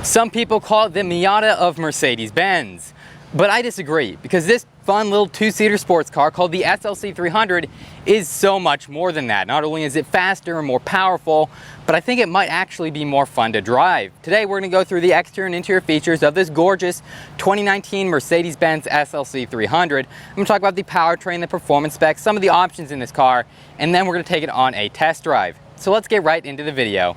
Some people call it the Miata of Mercedes-Benz, but I disagree because this fun little two-seater sports car called the SLC 300 is so much more than that. Not only is it faster and more powerful, but I think it might actually be more fun to drive. Today we're going to go through the exterior and interior features of this gorgeous 2019 Mercedes-Benz SLC 300. I'm going to talk about the powertrain, the performance specs, some of the options in this car, and then we're going to take it on a test drive. So let's get right into the video.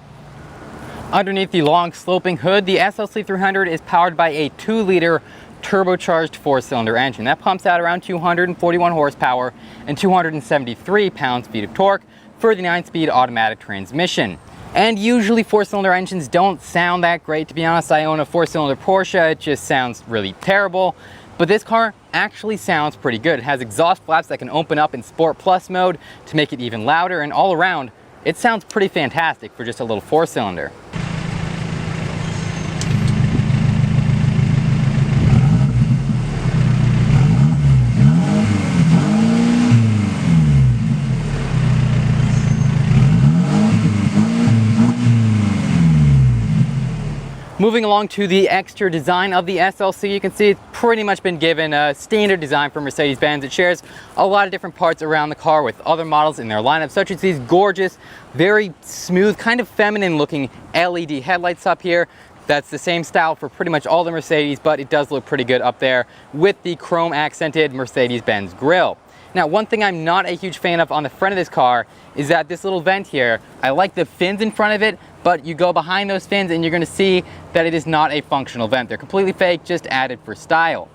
Underneath the long sloping hood, the SLC 300 is powered by a 2-liter turbocharged 4-cylinder engine that pumps out around 241 horsepower and 273 pounds-feet of torque for the 9-speed automatic transmission. And usually 4-cylinder engines don't sound that great. To be honest, I own a 4-cylinder Porsche. It just sounds really terrible. But this car actually sounds pretty good. It has exhaust flaps that can open up in Sport Plus mode to make it even louder, and all around, it sounds pretty fantastic for just a little 4-cylinder. Moving along to the exterior design of the SLC, you can see it's pretty much been given a standard design for Mercedes-Benz. It shares a lot of different parts around the car with other models in their lineup, such as these gorgeous, very smooth, kind of feminine looking LED headlights up here. That's the same style for pretty much all the Mercedes, but it does look pretty good up there with the chrome accented Mercedes-Benz grille. Now, one thing I'm not a huge fan of on the front of this car is that this little vent here, I like the fins in front of it, but you go behind those fins and you're going to see that it is not a functional vent. They're completely fake, just added for style.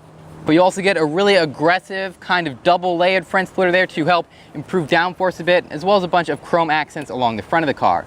But you also get a really aggressive kind of double layered front splitter there to help improve downforce a bit, as well as a bunch of chrome accents along the front of the car.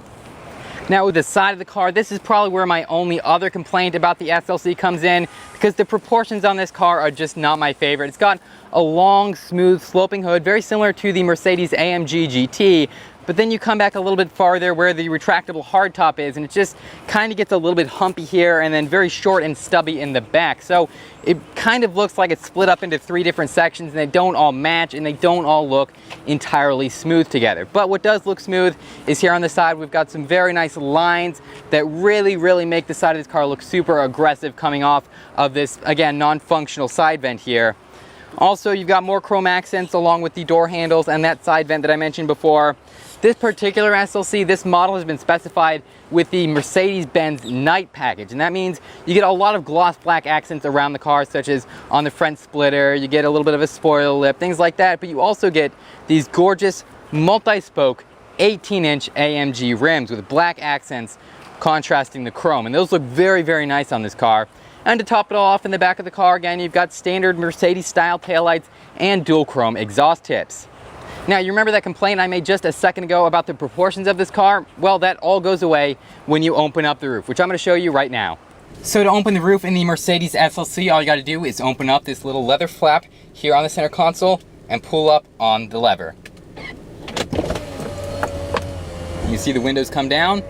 Now with the side of the car, this is probably where my only other complaint about the SLC comes in, because the proportions on this car are just not my favorite. It's got a long, smooth, sloping hood, very similar to the Mercedes-AMG GT, but then you come back a little bit farther where the retractable hardtop is, and it just kind of gets a little bit humpy here and then very short and stubby in the back. So it kind of looks like it's split up into 3 different sections, and they don't all match and they don't all look entirely smooth together. But what does look smooth is here on the side, we've got some very nice lines that really make the side of this car look super aggressive coming off of this, again, non-functional side vent here. Also, you've got more chrome accents along with the door handles and that side vent that I mentioned before. This particular SLC, this model has been specified with the Mercedes-Benz Night package, and that means you get a lot of gloss black accents around the car, such as on the front splitter, you get a little bit of a spoiler lip, things like that, but you also get these gorgeous multi-spoke 18-inch AMG rims with black accents contrasting the chrome, and those look very nice on this car. And to top it all off, in the back of the car, again, you've got standard Mercedes-style taillights and dual chrome exhaust tips. Now, you remember that complaint I made just a second ago about the proportions of this car? Well, that all goes away when you open up the roof, which I'm going to show you right now. So to open the roof in the Mercedes SLC, all you got to do is open up this little leather flap here on the center console and pull up on the lever. You see the windows come down.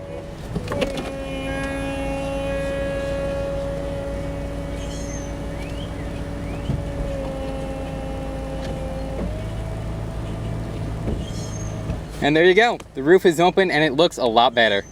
And there you go, the roof is open and it looks a lot better.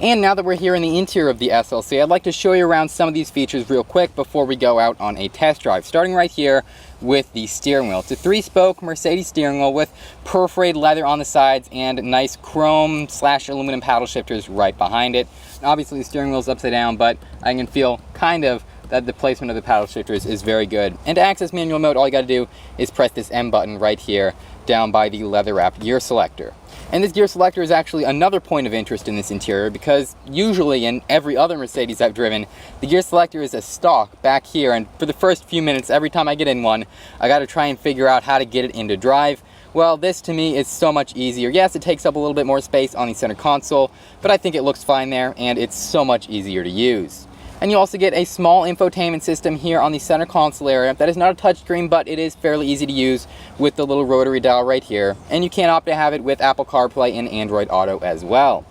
And now that we're here in the interior of the SLC, I'd like to show you around some of these features real quick before we go out on a test drive. Starting right here with the steering wheel. It's a 3-spoke Mercedes steering wheel with perforated leather on the sides and nice chrome / aluminum paddle shifters right behind it. And obviously the steering wheel is upside down, but I can feel kind of that the placement of the paddle shifters is very good. And to access manual mode, all you got to do is press this M button right here down by the leather wrapped gear selector. And this gear selector is actually another point of interest in this interior, because usually in every other Mercedes I've driven, the gear selector is a stock back here, and for the first few minutes, every time I get in one, I got to try and figure out how to get it into drive. Well, this to me is so much easier. Yes, it takes up a little bit more space on the center console, but I think it looks fine there, and it's so much easier to use. And you also get a small infotainment system here on the center console area. That is not a touchscreen, but it is fairly easy to use with the little rotary dial right here. And you can opt to have it with Apple CarPlay and Android Auto as well.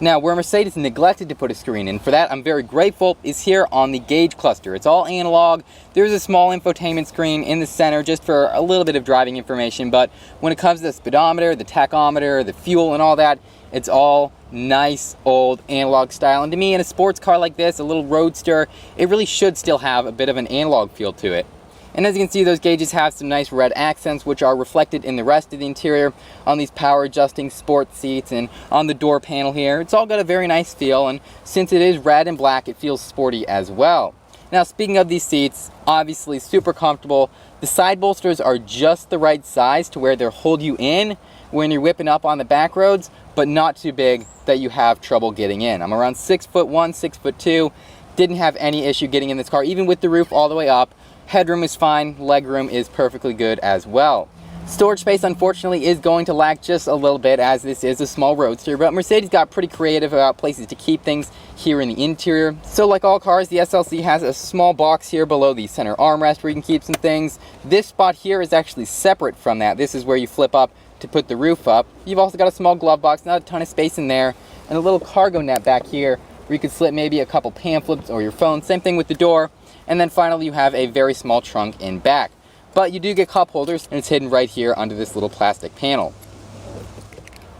Now, where Mercedes neglected to put a screen in, for that I'm very grateful, is here on the gauge cluster. It's all analog. There's a small infotainment screen in the center just for a little bit of driving information, but when it comes to the speedometer, the tachometer, the fuel and all that, it's all nice old analog style. And to me, in a sports car like this, a little Roadster, it really should still have a bit of an analog feel to it. And as you can see, those gauges have some nice red accents, which are reflected in the rest of the interior on these power adjusting sport seats and on the door panel here. It's all got a very nice feel, and since it is red and black, it feels sporty as well. Now, speaking of these seats, obviously super comfortable. The side bolsters are just the right size to where they'll hold you in when you're whipping up on the back roads, but not too big that you have trouble getting in. I'm around 6'1", 6'2", didn't have any issue getting in this car, even with the roof all the way up. Headroom is fine, legroom is perfectly good as well. Storage space, unfortunately, is going to lack just a little bit, as this is a small Roadster, but Mercedes got pretty creative about places to keep things here in the interior. So like all cars, the SLC has a small box here below the center armrest where you can keep some things. This spot here is actually separate from that. This is where you flip up to put the roof up. You've also got a small glove box, not a ton of space in there, and a little cargo net back here where you could slip maybe a couple pamphlets or your phone. Same thing with the door. And then finally, you have a very small trunk in back. But you do get cup holders, and it's hidden right here under this little plastic panel.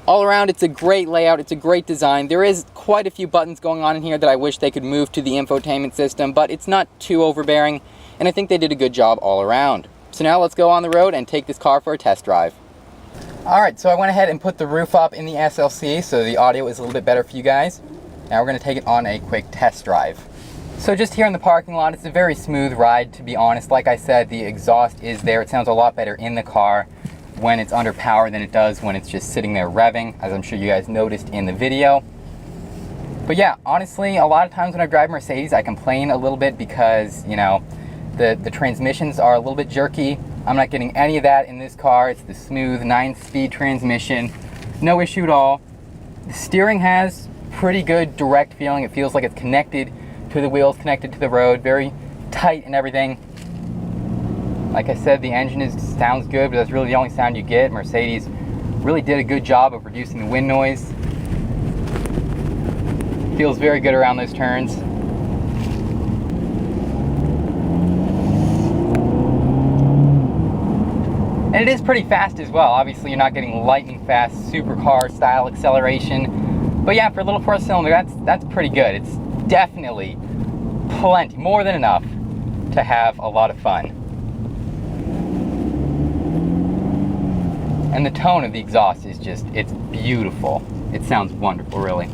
All around, it's a great layout, it's a great design. There is quite a few buttons going on in here that I wish they could move to the infotainment system, but it's not too overbearing, and I think they did a good job all around. So now let's go on the road and take this car for a test drive. Alright, so I went ahead and put the roof up in the SLC, so the audio is a little bit better for you guys. Now we're going to take it on a quick test drive. So just here in the parking lot, it's a very smooth ride, to be honest. Like I said, the exhaust is there. It sounds a lot better in the car when it's under power than it does when it's just sitting there revving, as I'm sure you guys noticed in the video. But yeah, honestly, a lot of times when I drive Mercedes, I complain a little bit because, you know, the transmissions are a little bit jerky. I'm not getting any of that in this car. It's the smooth 9-speed transmission. No issue at all. The steering has pretty good direct feeling. It feels like it's connected to the wheels, connected to the road, very tight and everything. Like I said, the engine sounds good, but that's really the only sound you get. Mercedes really did a good job of reducing the wind noise. Feels very good around those turns. And it is pretty fast as well. Obviously, you're not getting lightning fast supercar style acceleration, but yeah, for a little 4-cylinder, that's pretty good. It's definitely plenty, more than enough to have a lot of fun. And the tone of the exhaust is just, it's beautiful. It sounds wonderful, really.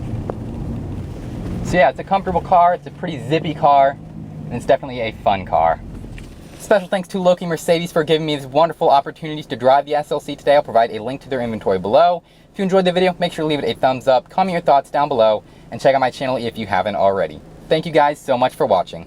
So yeah, it's a comfortable car, it's a pretty zippy car, and it's definitely a fun car. Special thanks to Loki Mercedes for giving me these wonderful opportunities to drive the SLC today. I'll provide a link to their inventory below. If you enjoyed the video, make sure to leave it a thumbs up, comment your thoughts down below, and check out my channel if you haven't already. Thank you guys so much for watching.